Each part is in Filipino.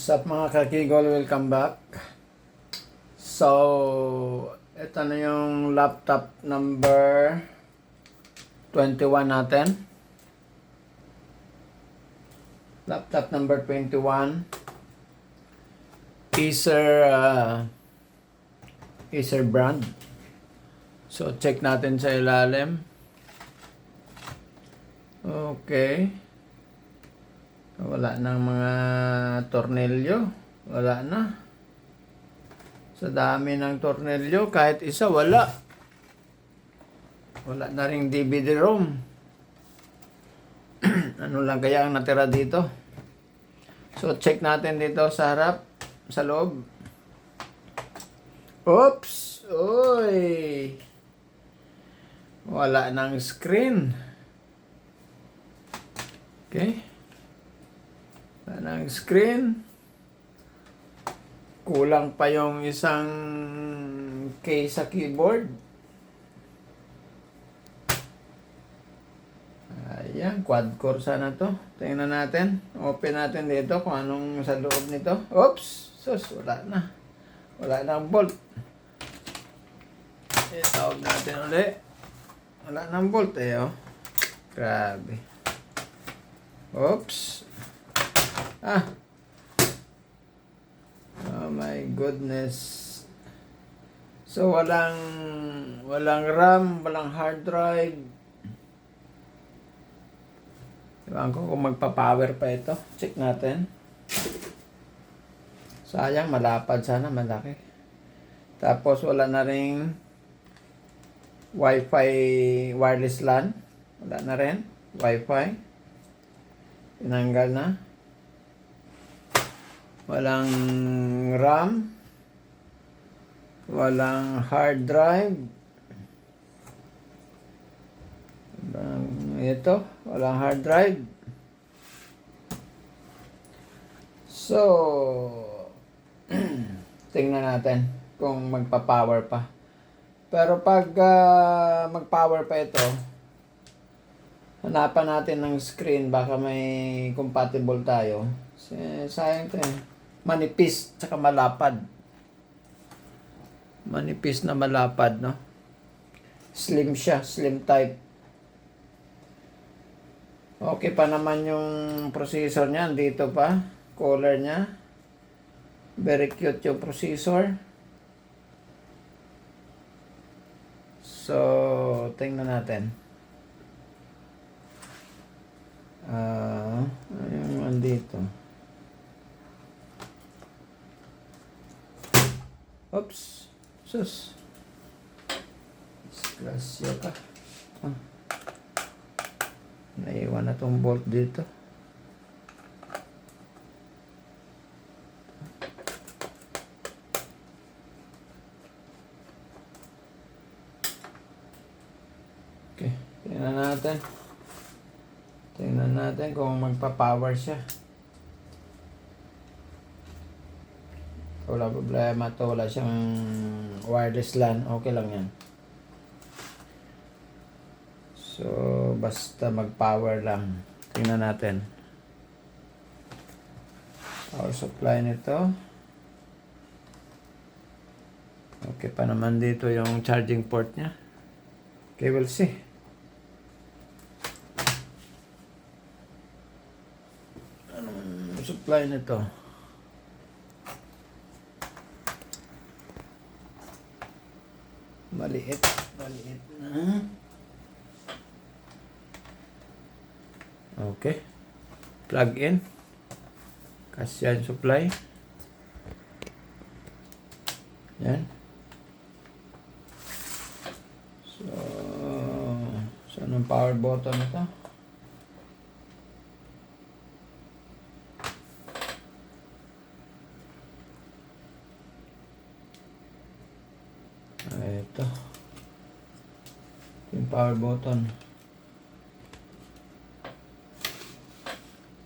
Sup mga kakigol, welcome back. So, ito na yung laptop number 21 natin. Laptop number 21. Acer brand. So, check natin sa ilalim. Okay. Wala nang mga tornilyo. Wala na. Sa dami ng tornilyo, kahit isa wala. Wala na ring DVD-ROM. Ano lang kaya ang natira dito? So, check natin dito sa harap, sa loob. Oops! Uy! Wala nang screen. Okay. Wala nang screen. Kulang pa yung isang case sa keyboard. Ayan, quad-core sana to. Tingnan natin. Open natin dito kung anong sa loob nito. Oops! Sus, wala na. Wala nang bolt. Tawag natin ulit. Wala nang bolt oh. Grabe. Oops. Oh my goodness. So walang RAM, walang hard drive. Ewan ko kung magpa-power pa ito. Check natin. Sayang, malapad sana, malaki. Tapos wala na ring Wi-Fi wireless LAN. Wala na rin. Wi-Fi. Tinanggal na. Walang RAM. Walang hard drive. Ito, walang hard drive. So, tingnan natin kung magpa-power pa. Pero pag mag-power pa ito, hanapan natin ng screen, baka may compatible tayo. Sayang ito eh. Manipis, tsaka malapad. Manipis na malapad, no? Slim siya, slim type. Okay pa naman yung processor niya, dito pa. Color niya. Very cute yung processor. So, tingnan natin. Ayun, andito. Oops. Sus. Disgrasya ka. Naiwan na tong bolt dito. Okay. Tingnan natin. Tingnan natin kung magpa-power siya. Wala problema to. Wala siyang wireless LAN. Okay lang yan. So, basta mag-power lang. Tingnan natin. Power supply nito. Okay pa naman dito yung charging port niya. Okay, we'll see. Anong supply nito? Maliit na. Okay. Plug in. Kasyan supply. Yan. So, saan ang power button ito? Ito. Yung power button.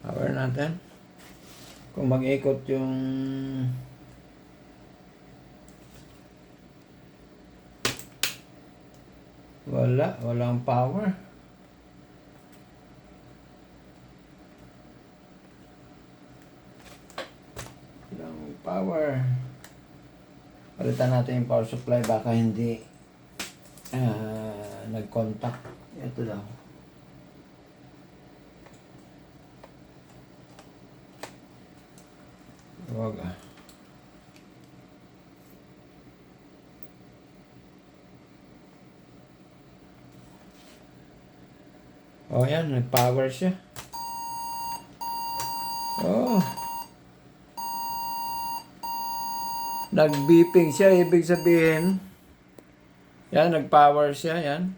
Power natin. Kung mag-ikot yung walang power. Power. Palitan natin yung power supply, baka hindi nag-contact. Ito daw. Huwag Oh, yan. Nag-power siya. Oh. Nag-beeping siya. Ibig sabihin, yan, nag-power siya. Yan.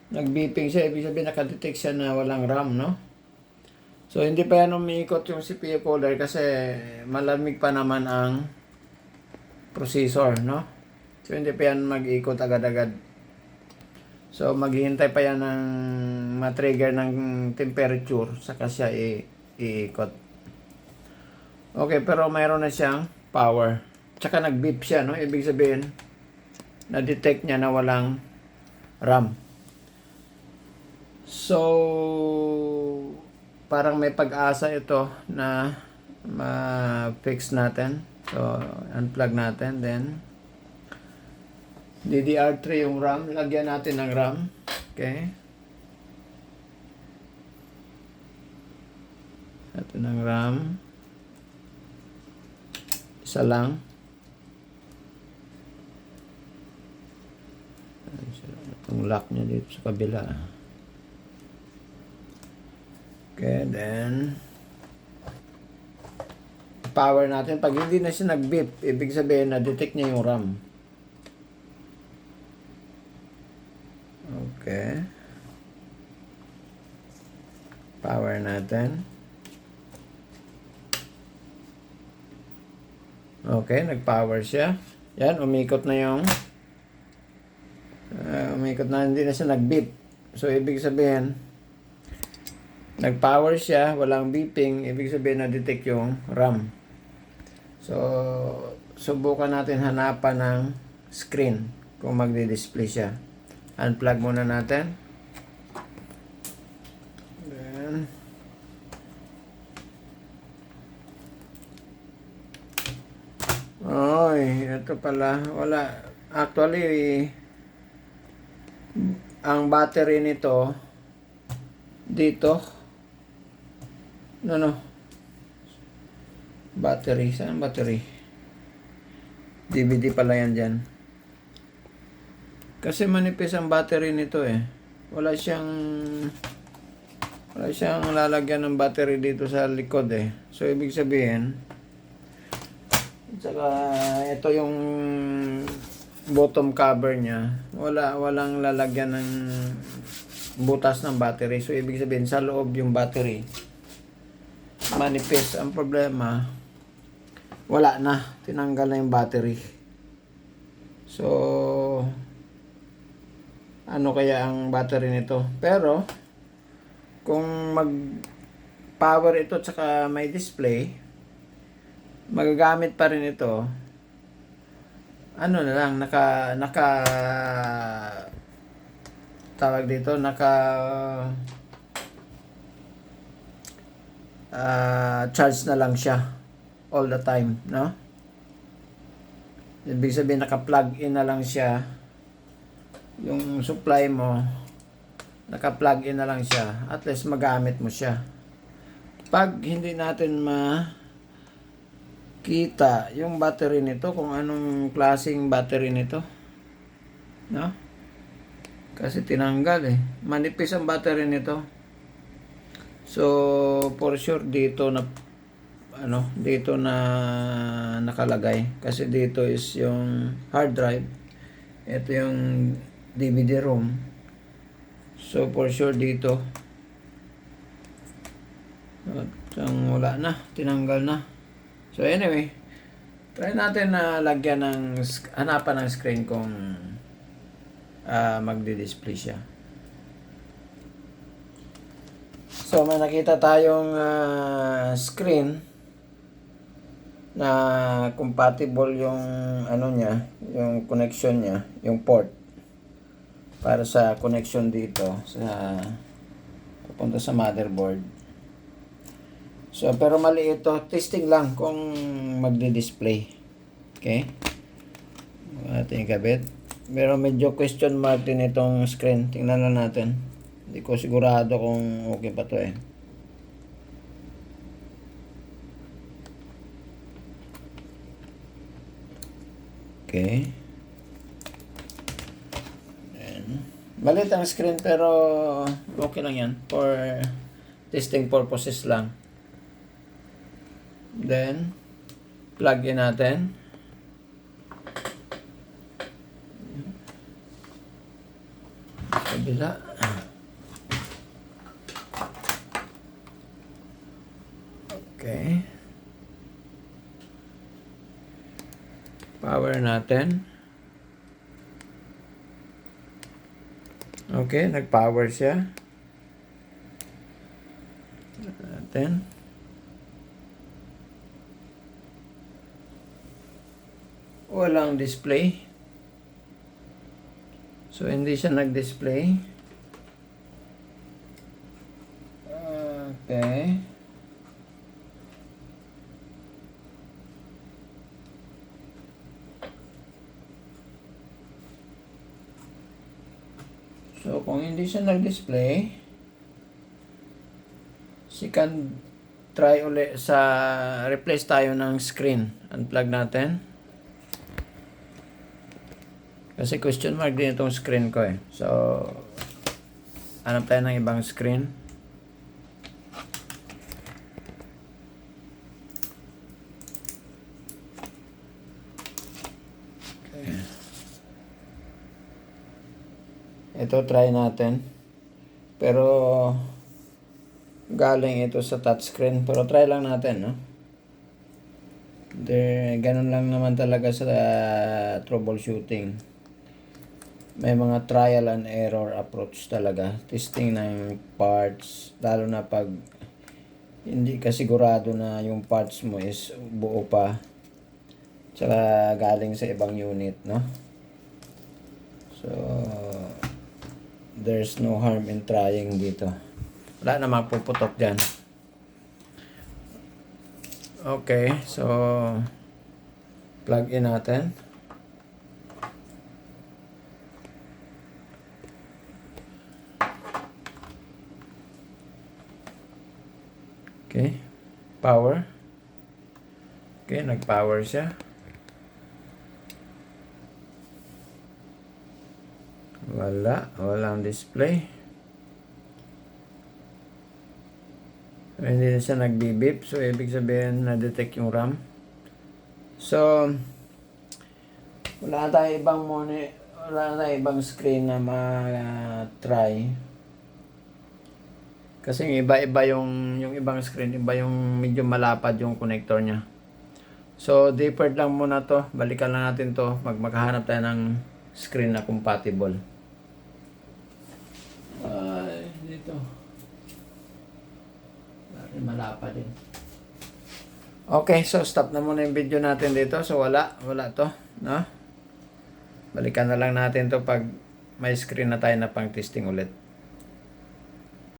Nag-beeping siya. Ibig sabihin, nakadetect siya na walang RAM, no? So, hindi pa yan umiikot yung CPU cooler kasi malamig pa naman ang processor, no? So, hindi pa yan mag-ikot agad-agad. So, maghihintay pa yan ng ma-trigger ng temperature saka siya iikot. Okay, pero mayroon na siyang power. Tsaka nag-beep siya, no? Ibig sabihin, na-detect niya na walang RAM. So, parang may pag-asa ito na ma-fix natin. So, unplug natin, then DDR3 yung RAM. Lagyan natin ng RAM. Okay. Ito ng RAM. Isa lang. Itong lock niya dito sa kabila. Okay, then power natin. Pag hindi na siya nag-beep, ibig sabihin na-detect niya yung RAM. Okay. Power natin. Okay, nag-power siya. Yan, umikot na yung umikot na, hindi na siya nag-beep. So, ibig sabihin, nag-power siya, walang beeping, ibig sabihin na-detect yung RAM. So, subukan natin hanapan ng screen kung magdi-display siya. Unplug muna natin. Then, ito pala. Wala. Actually, ang battery nito dito. No. Battery. Saan battery? DVD pala yan dyan. Kasi manipis ang battery nito eh. Wala siyang lalagyan ng battery dito sa likod eh. So, ibig sabihin, saka ito yung bottom cover niya. Walang lalagyan ng butas ng battery. So, ibig sabihin, sa loob yung battery. Manipis. Ang problema, wala na. Tinanggal na yung battery. So, ano kaya ang battery nito? Pero, kung mag-power ito tsaka may display, magagamit pa rin ito. Ano na lang, tawag dito, charge na lang siya all the time, no? Ibig sabihin, naka-plug in na lang siya. Yung supply mo, naka-plug in na lang siya. At least magamit mo siya. Pag hindi natin makita yung battery nito, kung anong klaseng battery nito, no? Kasi tinanggal eh. Manipis ang battery nito. So, for sure dito na nakalagay. Kasi dito is yung hard drive. Ito yung DVD ROM. So, for sure dito. At wala na. Tinanggal na. So, anyway. Try natin na lagyan hanapan ng screen kung magdi-display siya. So, may nakita tayong screen na compatible yung yung connection niya, yung port para sa connection dito sa papunta sa motherboard. So, pero mali ito. Testing lang kung magdi-display. Okay? Ating ikabit. Pero medyo question mark din itong screen. Tingnan lang natin. Hindi ko sigurado kung okay pa to eh. Okay. Maliit ang screen pero okay lang yan. For testing purposes lang. Then, plug in natin. Kabila. Okay. Power natin. Okay, nag-power siya. Natin. Walang display. So, hindi siya nag-display. Okay. So, kung hindi siya nag-display, second try ulit sa replace tayo ng screen. Unplug natin. Kasi question mark din itong screen ko eh. So, hanap tayo ng ibang screen. Okay. Ito try natin. Pero galing ito sa touchscreen. Pero try lang natin, no? Ganun lang naman talaga sa troubleshooting. May mga trial and error approach talaga. Testing ng parts, lalo na pag hindi ka sigurado na yung parts mo is buo pa. Tsaka galing sa ibang unit, no? So, there's no harm in trying dito. Wala na mapuputok dyan. Okay, so plug in natin. Okay, power. Okay, nag-power siya. Walang display. Hindi na siya nag-beep. So, ibig sabihin na-detect yung RAM. So, wala tayong ibang screen na ma-try. Kasi iba-iba yung ibang screen, iba yung medyo malapad yung connector niya. So, deferred lang muna to. Balikan lang natin to. Maghahanap tayo ng screen na compatible. Dito. Malapad din. Okay, so stop na muna yung video natin dito. So, wala to. No? Balikan na lang natin to pag may screen na tayo na pang testing ulit.